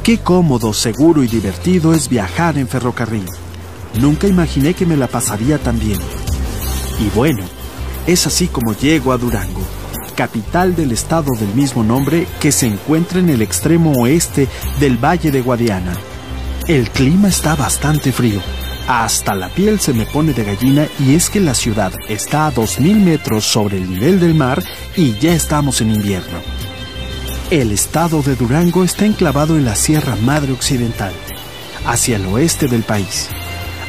Qué cómodo, seguro y divertido es viajar en ferrocarril. Nunca imaginé que me la pasaría tan bien. Y bueno, es así como llego a Durango, capital del estado del mismo nombre que se encuentra en el extremo oeste del Valle de Guadiana. El clima está bastante frío. Hasta la piel se me pone de gallina y es que la ciudad está a 2000 metros sobre el nivel del mar y ya estamos en invierno. El estado de Durango está enclavado en la Sierra Madre Occidental, hacia el oeste del país.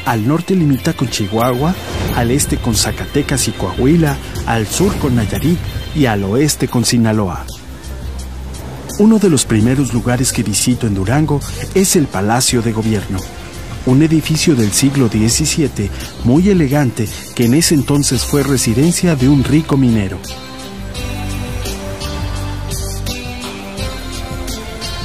Al norte limita con Chihuahua, al este con Zacatecas y Coahuila, al sur con Nayarit y al oeste con Sinaloa. Uno de los primeros lugares que visito en Durango es el Palacio de Gobierno, un edificio del siglo XVII muy elegante que en ese entonces fue residencia de un rico minero.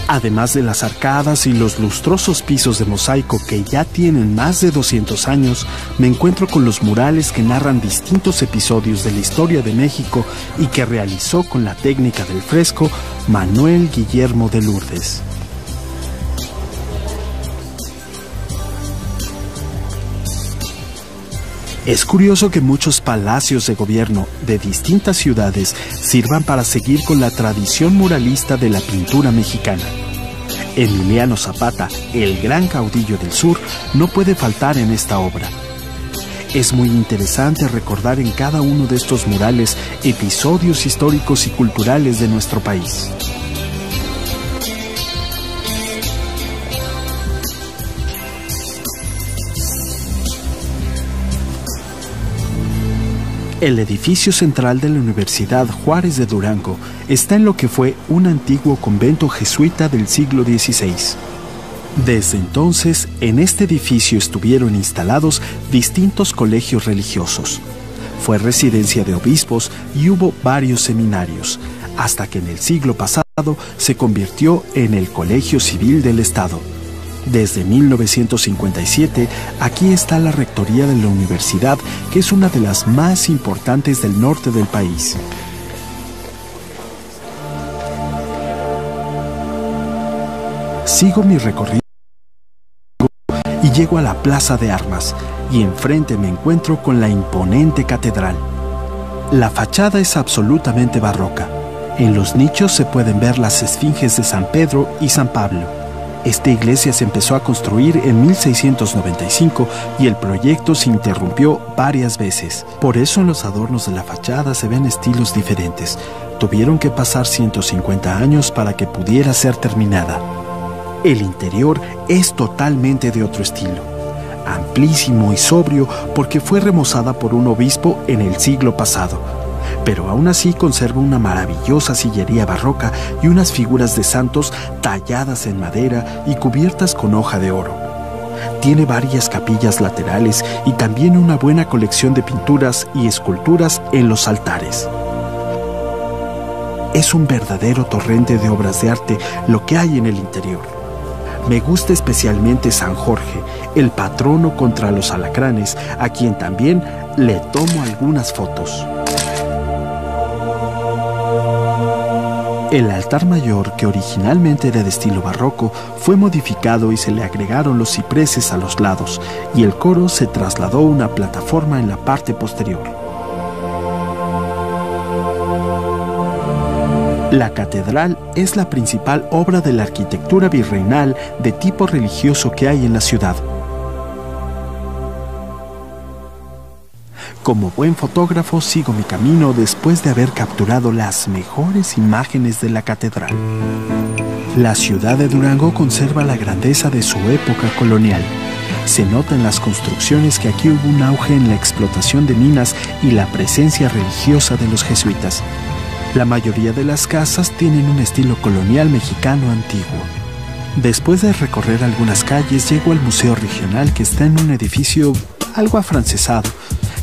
Además de las arcadas y los lustrosos pisos de mosaico que ya tienen más de 200 años, me encuentro con los murales que narran distintos episodios de la historia de México y que realizó con la técnica del fresco Manuel Guillermo de Lourdes. Es curioso que muchos palacios de gobierno de distintas ciudades sirvan para seguir con la tradición muralista de la pintura mexicana. Emiliano Zapata, el gran caudillo del sur, no puede faltar en esta obra. Es muy interesante recordar en cada uno de estos murales episodios históricos y culturales de nuestro país. El edificio central de la Universidad Juárez de Durango está en lo que fue un antiguo convento jesuita del siglo XVI. Desde entonces, en este edificio estuvieron instalados distintos colegios religiosos. Fue residencia de obispos y hubo varios seminarios, hasta que en el siglo pasado se convirtió en el Colegio Civil del Estado. Desde 1957, aquí está la rectoría de la universidad, que es una de las más importantes del norte del país. Sigo mi recorrido y llego a la Plaza de Armas, y enfrente me encuentro con la imponente catedral. La fachada es absolutamente barroca. En los nichos se pueden ver las esfinges de San Pedro y San Pablo. Esta iglesia se empezó a construir en 1695 y el proyecto se interrumpió varias veces. Por eso en los adornos de la fachada se ven estilos diferentes. Tuvieron que pasar 150 años para que pudiera ser terminada. El interior es totalmente de otro estilo, amplísimo y sobrio porque fue remozada por un obispo en el siglo pasado. Pero aún así conserva una maravillosa sillería barroca y unas figuras de santos talladas en madera y cubiertas con hoja de oro. Tiene varias capillas laterales y también una buena colección de pinturas y esculturas en los altares. Es un verdadero torrente de obras de arte lo que hay en el interior. Me gusta especialmente San Jorge, el patrono contra los alacranes, a quien también le tomo algunas fotos. El altar mayor, que originalmente era de estilo barroco, fue modificado y se le agregaron los cipreses a los lados, y el coro se trasladó a una plataforma en la parte posterior. La catedral es la principal obra de la arquitectura virreinal de tipo religioso que hay en la ciudad. Como buen fotógrafo sigo mi camino después de haber capturado las mejores imágenes de la catedral. La ciudad de Durango conserva la grandeza de su época colonial. Se nota en las construcciones que aquí hubo un auge en la explotación de minas y la presencia religiosa de los jesuitas. La mayoría de las casas tienen un estilo colonial mexicano antiguo. Después de recorrer algunas calles, llego al Museo Regional, que está en un edificio algo afrancesado,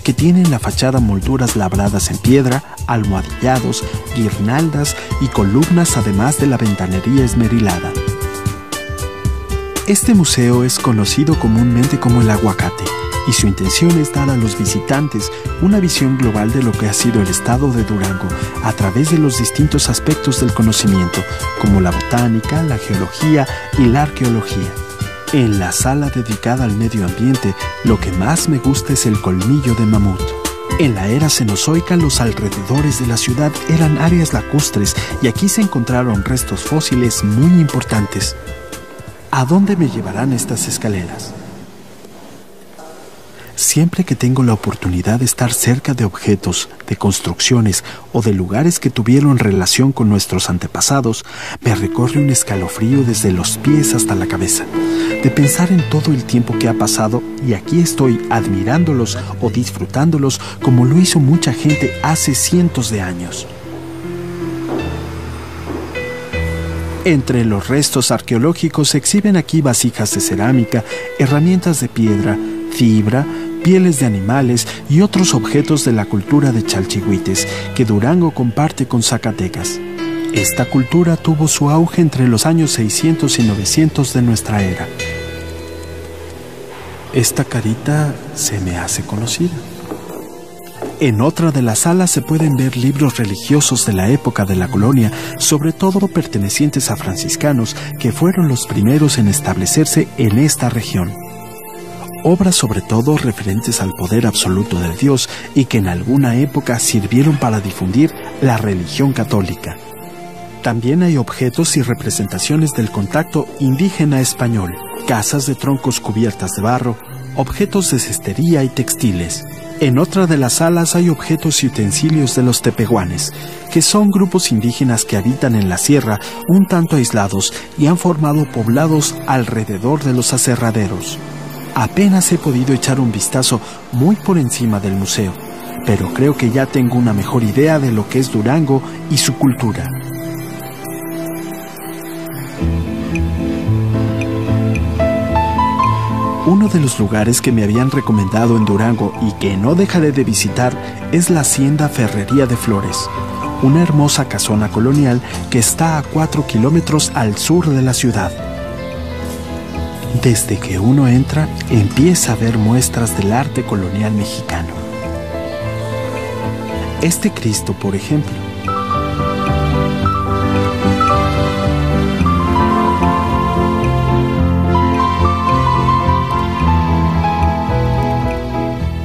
que tiene en la fachada molduras labradas en piedra, almohadillados, guirnaldas y columnas, además de la ventanería esmerilada. Este museo es conocido comúnmente como el Aguacate, y su intención es dar a los visitantes una visión global de lo que ha sido el estado de Durango a través de los distintos aspectos del conocimiento, como la botánica, la geología y la arqueología. En la sala dedicada al medio ambiente, lo que más me gusta es el colmillo de mamut. En la era cenozoica, los alrededores de la ciudad eran áreas lacustres y aquí se encontraron restos fósiles muy importantes. ¿A dónde me llevarán estas escaleras? Siempre que tengo la oportunidad de estar cerca de objetos, de construcciones o de lugares que tuvieron relación con nuestros antepasados, me recorre un escalofrío desde los pies hasta la cabeza, de pensar en todo el tiempo que ha pasado y aquí estoy admirándolos o disfrutándolos como lo hizo mucha gente hace cientos de años. Entre los restos arqueológicos se exhiben aquí vasijas de cerámica, herramientas de piedra, fibra, pieles de animales y otros objetos de la cultura de Chalchihuites que Durango comparte con Zacatecas. Esta cultura tuvo su auge entre los años 600 y 900 de nuestra era. Esta carita se me hace conocida. En otra de las salas se pueden ver libros religiosos de la época de la colonia, sobre todo pertenecientes a franciscanos, que fueron los primeros en establecerse en esta región. Obras sobre todo referentes al poder absoluto de Dios y que en alguna época sirvieron para difundir la religión católica. También hay objetos y representaciones del contacto indígena-español, casas de troncos cubiertas de barro, objetos de cestería y textiles. En otra de las salas hay objetos y utensilios de los tepehuanes, que son grupos indígenas que habitan en la sierra un tanto aislados y han formado poblados alrededor de los aserraderos. Apenas he podido echar un vistazo muy por encima del museo, pero creo que ya tengo una mejor idea de lo que es Durango y su cultura. Uno de los lugares que me habían recomendado en Durango y que no dejaré de visitar es la Hacienda Ferrería de Flores, una hermosa casona colonial que está a 4 kilómetros al sur de la ciudad. Desde que uno entra, empieza a ver muestras del arte colonial mexicano. Este Cristo, por ejemplo.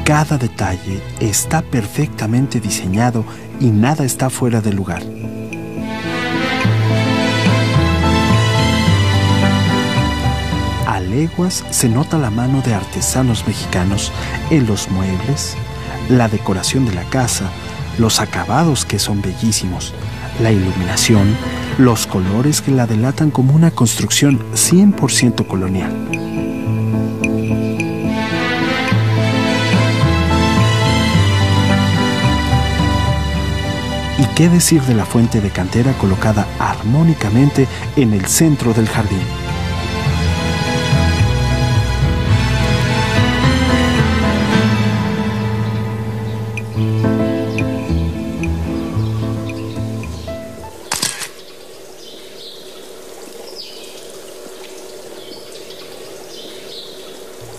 Cada detalle está perfectamente diseñado y nada está fuera de lugar. A leguas se nota la mano de artesanos mexicanos en los muebles, la decoración de la casa, los acabados que son bellísimos, la iluminación, los colores que la delatan como una construcción 100% colonial. ¿Y qué decir de la fuente de cantera colocada armónicamente en el centro del jardín?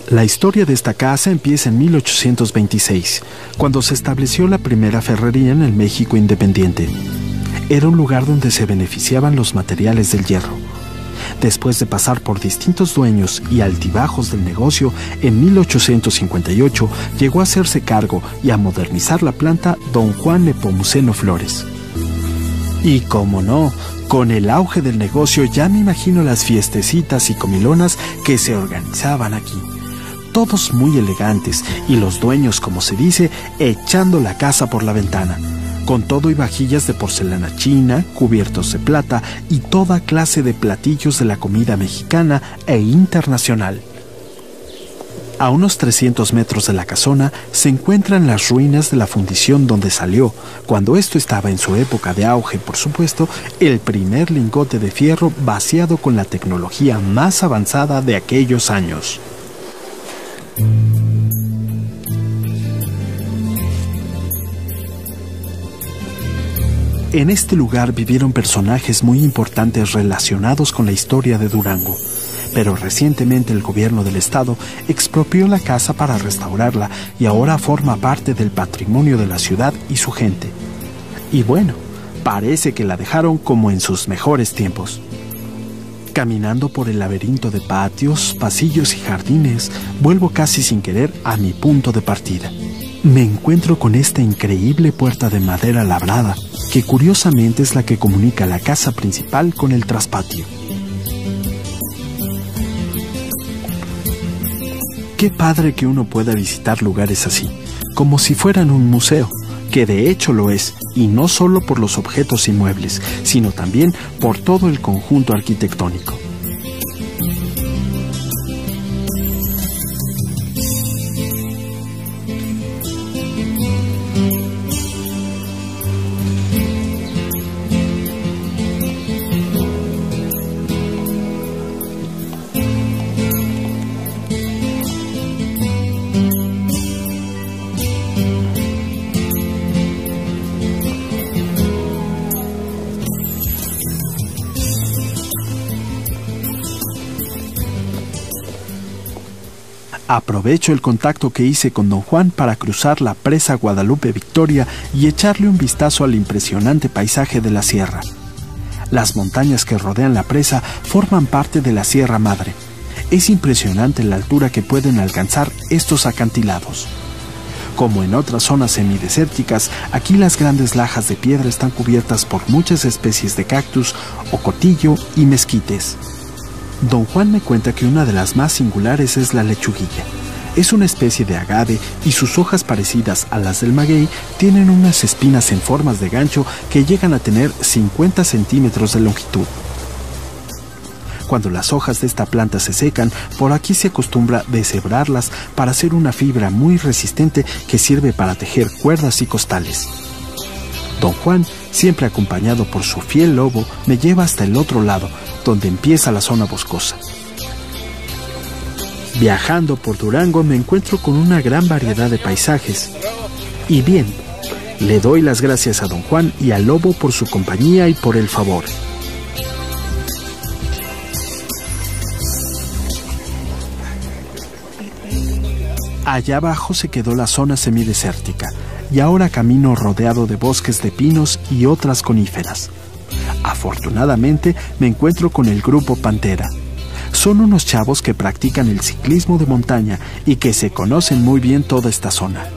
La historia de esta casa empieza en 1826, cuando se estableció la primera ferrería en el México independiente. Era un lugar donde se beneficiaban los materiales del hierro. Después de pasar por distintos dueños y altibajos del negocio, en 1858 llegó a hacerse cargo y a modernizar la planta don Juan Nepomuceno Flores. Y cómo no, con el auge del negocio ya me imagino las fiestecitas y comilonas que se organizaban aquí. Todos muy elegantes y los dueños, como se dice, echando la casa por la ventana, con todo y vajillas de porcelana china, cubiertos de plata y toda clase de platillos de la comida mexicana e internacional. A unos 300 metros de la casona se encuentran las ruinas de la fundición donde salió, cuando esto estaba en su época de auge, por supuesto, el primer lingote de fierro vaciado con la tecnología más avanzada de aquellos años. En este lugar vivieron personajes muy importantes relacionados con la historia de Durango, pero recientemente el gobierno del estado expropió la casa para restaurarla y ahora forma parte del patrimonio de la ciudad y su gente. Y bueno, parece que la dejaron como en sus mejores tiempos. Caminando por el laberinto de patios, pasillos y jardines, vuelvo casi sin querer a mi punto de partida. Me encuentro con esta increíble puerta de madera labrada, que curiosamente es la que comunica la casa principal con el traspatio. Qué padre que uno pueda visitar lugares así, como si fueran un museo, que de hecho lo es, y no solo por los objetos y muebles, sino también por todo el conjunto arquitectónico. Aprovecho el contacto que hice con don Juan para cruzar la presa Guadalupe Victoria y echarle un vistazo al impresionante paisaje de la sierra. Las montañas que rodean la presa forman parte de la Sierra Madre. Es impresionante la altura que pueden alcanzar estos acantilados. Como en otras zonas semidesérticas, aquí las grandes lajas de piedra están cubiertas por muchas especies de cactus, ocotillo y mezquites. Don Juan me cuenta que una de las más singulares es la lechuguilla. Es una especie de agave y sus hojas parecidas a las del maguey tienen unas espinas en formas de gancho que llegan a tener 50 centímetros de longitud. Cuando las hojas de esta planta se secan, por aquí se acostumbra deshebrarlas para hacer una fibra muy resistente que sirve para tejer cuerdas y costales. Don Juan, siempre acompañado por su fiel lobo, me lleva hasta el otro lado, donde empieza la zona boscosa. Viajando por Durango me encuentro con una gran variedad de paisajes. Y bien, le doy las gracias a don Juan y al lobo por su compañía y por el favor. Allá abajo se quedó la zona semidesértica y ahora camino rodeado de bosques de pinos y otras coníferas. Afortunadamente me encuentro con el grupo Pantera. Son unos chavos que practican el ciclismo de montaña y que se conocen muy bien toda esta zona.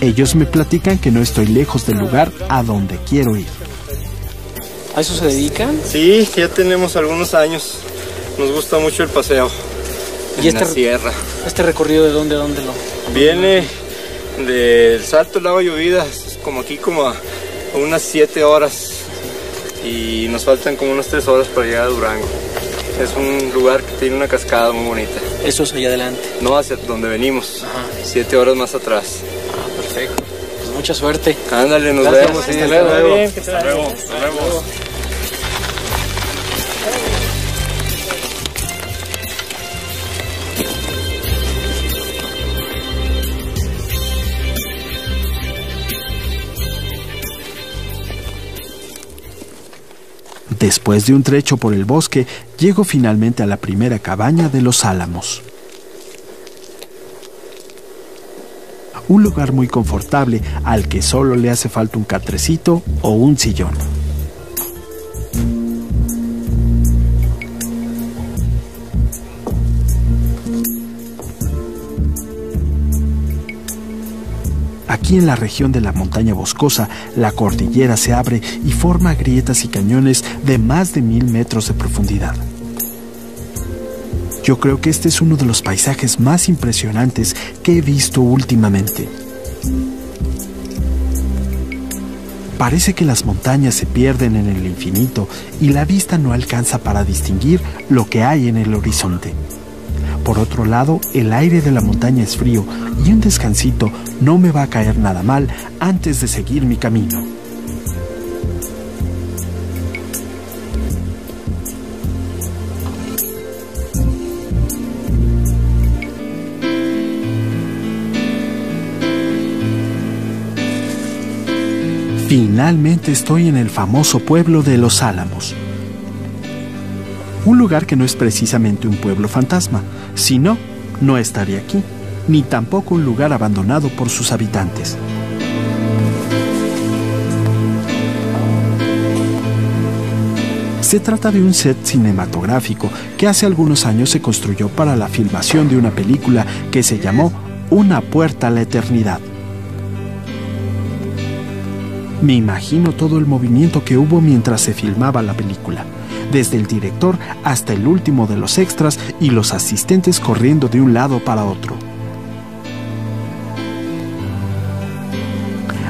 Ellos me platican que no estoy lejos del lugar a donde quiero ir. ¿A eso se dedican? Sí, ya tenemos algunos años. Nos gusta mucho el paseo en la sierra. ¿Este recorrido de dónde a dónde lo...? Viene del Salto Lago Llovida, como aquí como a unas 7 horas y nos faltan como unas 3 horas para llegar a Durango. Es un lugar que tiene una cascada muy bonita. ¿Eso es allá adelante? No, hacia donde venimos. Ajá. 7 horas más atrás. Ah, perfecto. Pues mucha suerte. Ándale, nos Gracias. vemos. Hasta luego. Hasta luego. Hasta luego. Después de un trecho por el bosque, llego finalmente a la primera cabaña de los Álamos. Un lugar muy confortable al que solo le hace falta un catrecito o un sillón. Aquí en la región de la montaña boscosa, la cordillera se abre y forma grietas y cañones de más de 1000 metros de profundidad. Yo creo que este es uno de los paisajes más impresionantes que he visto últimamente. Parece que las montañas se pierden en el infinito y la vista no alcanza para distinguir lo que hay en el horizonte. Por otro lado, el aire de la montaña es frío y un descansito no me va a caer nada mal antes de seguir mi camino. Finalmente estoy en el famoso pueblo de Los Álamos. Un lugar que no es precisamente un pueblo fantasma. Si no, no estaría aquí, ni tampoco un lugar abandonado por sus habitantes. Se trata de un set cinematográfico que hace algunos años se construyó para la filmación de una película que se llamó Una puerta a la eternidad. Me imagino todo el movimiento que hubo mientras se filmaba la película, desde el director hasta el último de los extras y los asistentes corriendo de un lado para otro.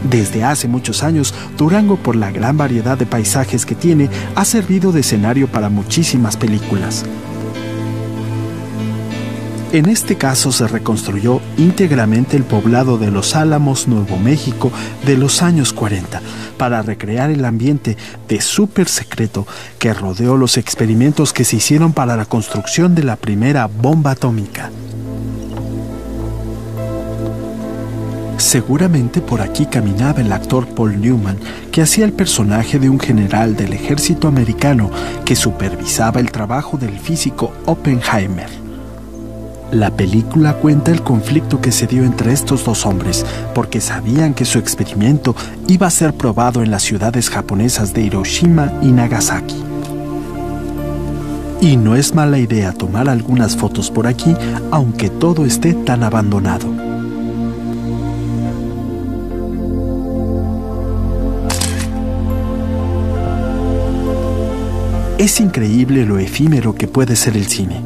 Desde hace muchos años, Durango, por la gran variedad de paisajes que tiene, ha servido de escenario para muchísimas películas. En este caso se reconstruyó íntegramente el poblado de Los Álamos, Nuevo México, de los años 40, para recrear el ambiente de súper secreto que rodeó los experimentos que se hicieron para la construcción de la primera bomba atómica. Seguramente por aquí caminaba el actor Paul Newman, que hacía el personaje de un general del ejército americano que supervisaba el trabajo del físico Oppenheimer. La película cuenta el conflicto que se dio entre estos dos hombres, porque sabían que su experimento iba a ser probado en las ciudades japonesas de Hiroshima y Nagasaki. Y no es mala idea tomar algunas fotos por aquí, aunque todo esté tan abandonado. Es increíble lo efímero que puede ser el cine.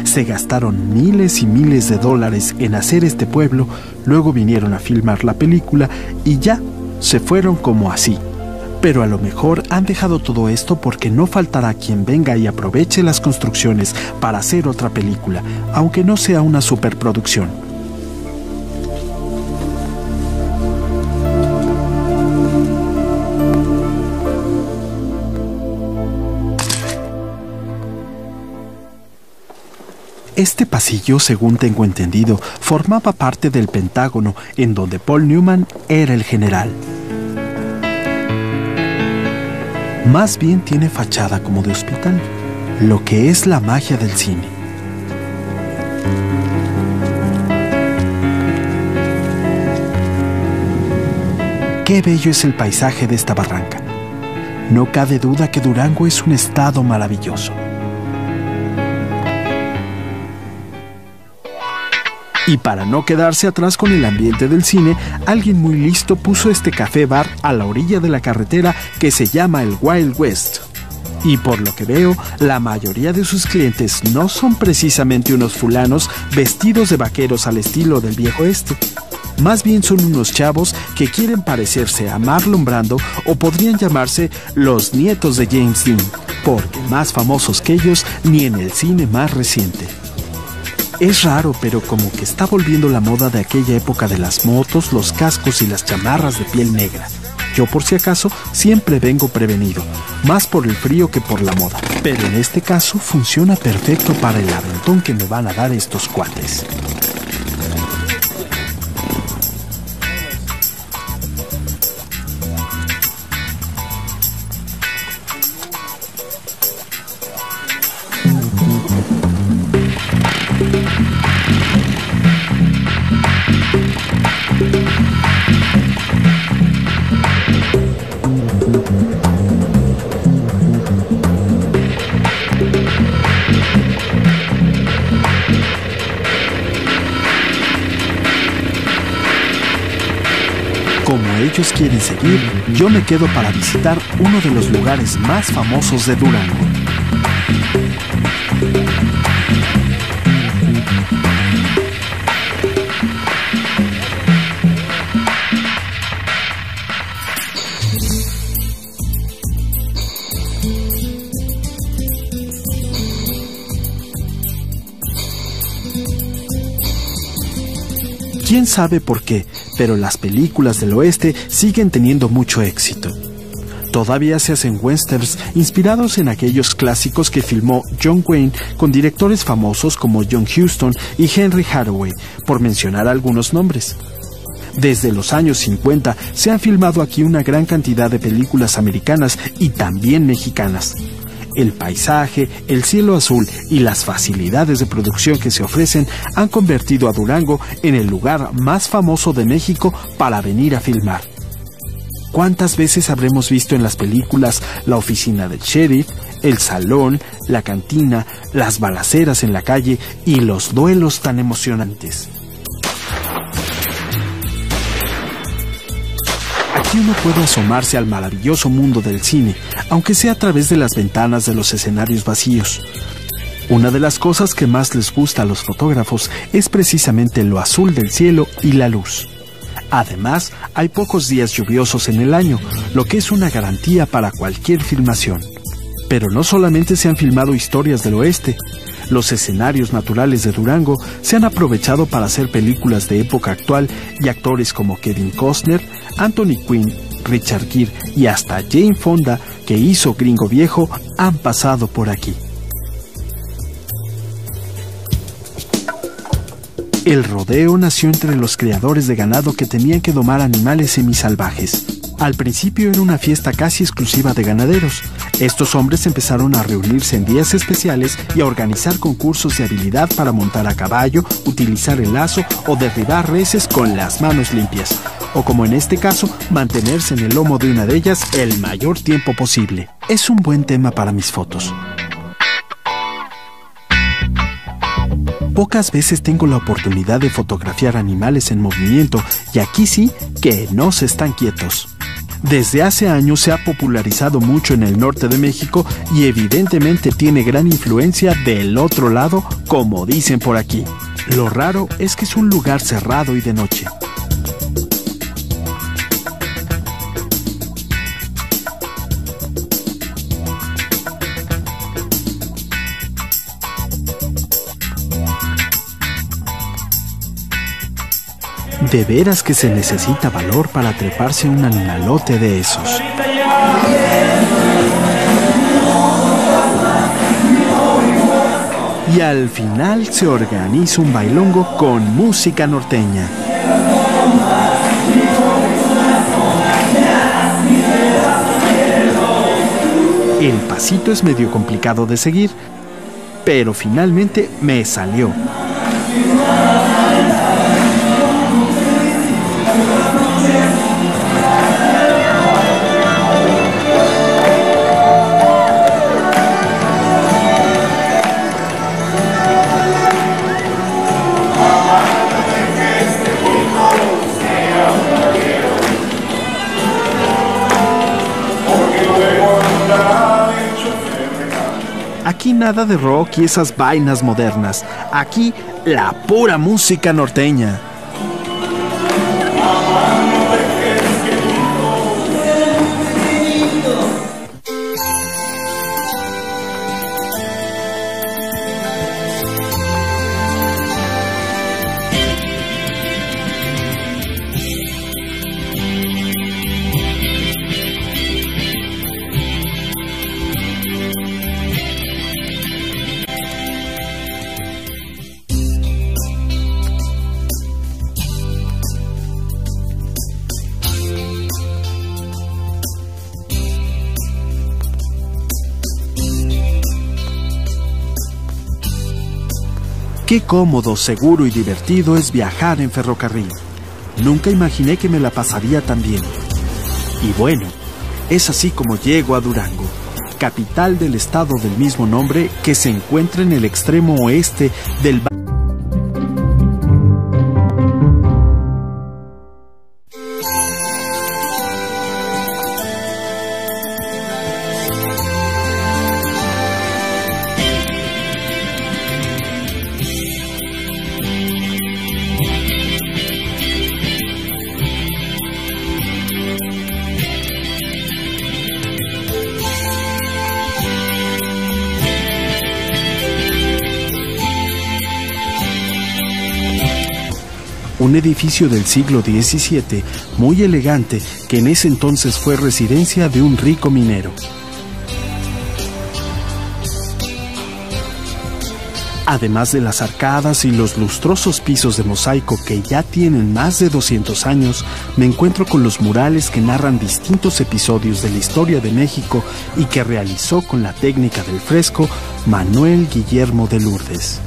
Se gastaron miles y miles de dólares en hacer este pueblo, luego vinieron a filmar la película y ya se fueron como así. Pero a lo mejor han dejado todo esto porque no faltará quien venga y aproveche las construcciones para hacer otra película, aunque no sea una superproducción. Este pasillo, según tengo entendido, formaba parte del Pentágono, en donde Paul Newman era el general. Más bien tiene fachada como de hospital, lo que es la magia del cine. Qué bello es el paisaje de esta barranca. No cabe duda que Durango es un estado maravilloso. Y para no quedarse atrás con el ambiente del cine, alguien muy listo puso este café-bar a la orilla de la carretera que se llama el Wild West. Y por lo que veo, la mayoría de sus clientes no son precisamente unos fulanos vestidos de vaqueros al estilo del viejo este. Más bien son unos chavos que quieren parecerse a Marlon Brando o podrían llamarse los nietos de James Dean, porque más famosos que ellos ni en el cine más reciente. Es raro, pero como que está volviendo la moda de aquella época de las motos, los cascos y las chamarras de piel negra. Yo, por si acaso, siempre vengo prevenido, más por el frío que por la moda. Pero en este caso funciona perfecto para el aventón que me van a dar estos cuates. Como ellos quieren seguir, yo me quedo para visitar uno de los lugares más famosos de Durango. Quién sabe por qué, pero las películas del oeste siguen teniendo mucho éxito. Todavía se hacen westerns inspirados en aquellos clásicos que filmó John Wayne con directores famosos como John Huston y Henry Hathaway, por mencionar algunos nombres. Desde los años 50 se han filmado aquí una gran cantidad de películas americanas y también mexicanas. El paisaje, el cielo azul y las facilidades de producción que se ofrecen han convertido a Durango en el lugar más famoso de México para venir a filmar. ¿Cuántas veces habremos visto en las películas la oficina del sheriff, el salón, la cantina, las balaceras en la calle y los duelos tan emocionantes? Aquí uno puede asomarse al maravilloso mundo del cine, aunque sea a través de las ventanas de los escenarios vacíos. Una de las cosas que más les gusta a los fotógrafos es precisamente lo azul del cielo y la luz. Además, hay pocos días lluviosos en el año, lo que es una garantía para cualquier filmación. Pero no solamente se han filmado historias del oeste. Los escenarios naturales de Durango se han aprovechado para hacer películas de época actual y actores como Kevin Costner, Anthony Quinn, Richard Gere y hasta Jane Fonda, que hizo Gringo Viejo, han pasado por aquí. El rodeo nació entre los criadores de ganado que tenían que domar animales semisalvajes. Al principio era una fiesta casi exclusiva de ganaderos. Estos hombres empezaron a reunirse en días especiales y a organizar concursos de habilidad para montar a caballo, utilizar el lazo o derribar reses con las manos limpias. O como en este caso, mantenerse en el lomo de una de ellas el mayor tiempo posible. Es un buen tema para mis fotos. Pocas veces tengo la oportunidad de fotografiar animales en movimiento y aquí sí que no se están quietos. Desde hace años se ha popularizado mucho en el norte de México y evidentemente tiene gran influencia del otro lado, como dicen por aquí. Lo raro es que es un lugar cerrado y de noche. De veras que se necesita valor para treparse a un animalote de esos. Y al final se organiza un bailongo con música norteña. El pasito es medio complicado de seguir, pero finalmente me salió. Aquí nada de rock y esas vainas modernas. Aquí la pura música norteña. Qué cómodo, seguro y divertido es viajar en ferrocarril. Nunca imaginé que me la pasaría tan bien. Y bueno, es así como llego a Durango, capital del estado del mismo nombre que se encuentra en el extremo oeste del un edificio del siglo XVII, muy elegante, que en ese entonces fue residencia de un rico minero. Además de las arcadas y los lustrosos pisos de mosaico que ya tienen más de 200 años, me encuentro con los murales que narran distintos episodios de la historia de México y que realizó con la técnica del fresco Manuel Guillermo de Lourdes.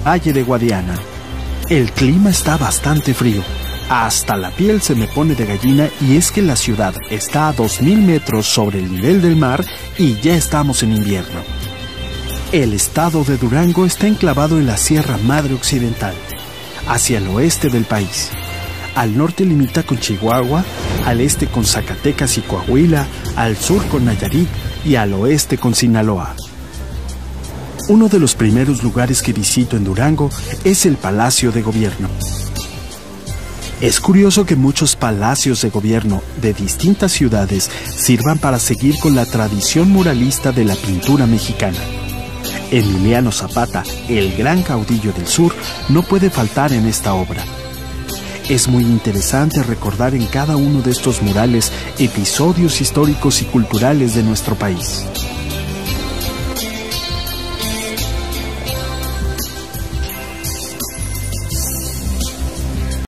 Valle de Guadiana. El clima está bastante frío. Hasta la piel se me pone de gallina y es que la ciudad está a 2000 metros sobre el nivel del mar y ya estamos en invierno. El estado de Durango está enclavado en la Sierra Madre Occidental, hacia el oeste del país. Al norte limita con Chihuahua, al este con Zacatecas y Coahuila, al sur con Nayarit y al oeste con Sinaloa. Uno de los primeros lugares que visito en Durango es el Palacio de Gobierno. Es curioso que muchos palacios de gobierno de distintas ciudades sirvan para seguir con la tradición muralista de la pintura mexicana. Emiliano Zapata, el gran caudillo del sur, no puede faltar en esta obra. Es muy interesante recordar en cada uno de estos murales episodios históricos y culturales de nuestro país.